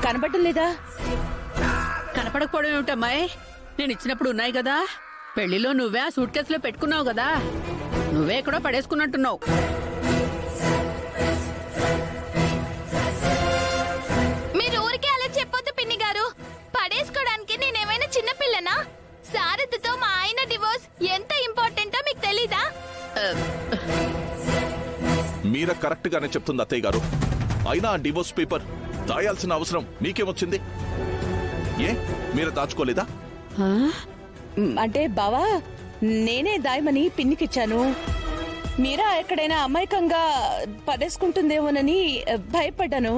కనబడటం లేదా? కనపడకపోవడం ఏమిటమ్మాయి? నేను ఇచ్చినప్పుడు ఉన్నాయి కదా. పెళ్లిలో నువ్వే ఆ సూట్ కేసులో పెట్టుకున్నావు కదా, నువ్వే ఎక్కడో పడేసుకున్నట్టున్నావు. మీరు ఊరికే అలా చెప్పొద్దు పిన్ని గారు. పడేసుకోవడానికి నేనేమైనా చిన్నపిల్లనా? సారథితో మా ఆయన డివోర్స్ ఎంత ఇంపార్టెంటో మీకు తెలీదా? మీర కరెక్ట్ గానే చెప్తుంది అత్తయ్య గారు. అయినా ఆ డివోర్స్ పేపర్ దాయాల్సిన అవసరం మీకేమొచ్చింది? ఏ మీరు దాచుకోలేదా? అంటే బావా, నేనే దాయమని పిన్నికిచ్చాను. మీరా ఎక్కడైనా అమాయకంగా పడేసుకుంటుందేమోనని భయపడ్డాను.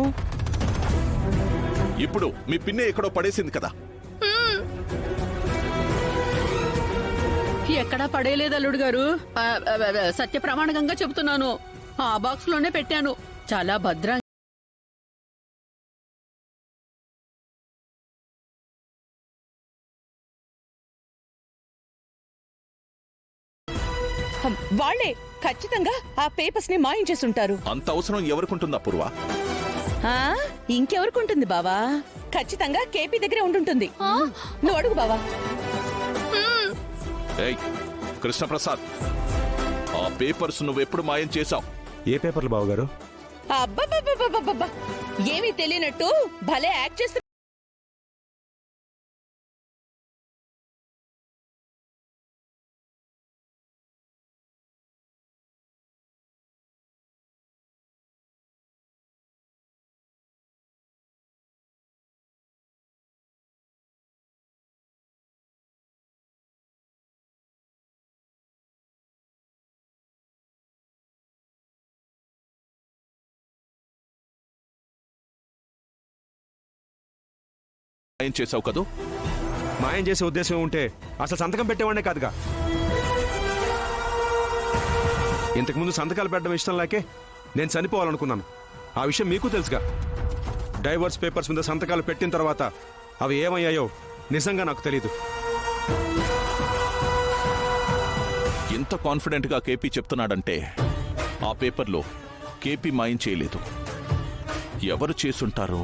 ఇప్పుడు మీ పిన్నే ఎక్కడో పడేసింది కదా. ఎక్కడా పడేయలేదు అల్లుడు గారు. సత్య ప్రమాణకంగా చెబుతున్నాను, ఆ బాక్స్ లోనే పెట్టాను. చాలా భద్రంగా. వాళ్లే ఖచ్చితంగా ఆ పేపర్స్ ని మాయం చేసుంటారు. అంత అవసరం ఎవరికుంటుందా పూర్వ? ఇంకెవరికుంటుంది బావా? ఖచ్చితంగా కేపీ దగ్గరే ఉంటుంటుంది. నువ్వు అడుగు బావా. ఏయ్ కృష్ణప్రసాద్, ఆ పేపర్స్ నువ్వెప్పుడు మాయం చేశావు? ఏ పేపర్లు బావగారు? అబ్బబ్బబ్బబ్బబ్బబ్బ, ఏమీ తెలియనట్టు భలే యాక్ట్ చేస్తు. మాయం చేశావు కదూ? మాయం చేసే ఉద్దేశం ఉంటే అసలు సంతకం పెట్టేవాడే కాదుగా. ఇంతకుముందు సంతకాలు పెట్టడం ఇష్టం లేకే నేను చనిపోవాలనుకున్నాను. ఆ విషయం మీకు తెలుసుగా. డైవర్స్ పేపర్స్ మీద సంతకాలు పెట్టిన తర్వాత అవి ఏమయ్యాయో నిజంగా నాకు తెలీదు. ఎంత కాన్ఫిడెంట్ గా కేపీ చెప్తున్నాడంటే ఆ పేపర్లో కేపీ మాయం చేయలేదు. ఎవరు చేసుంటారో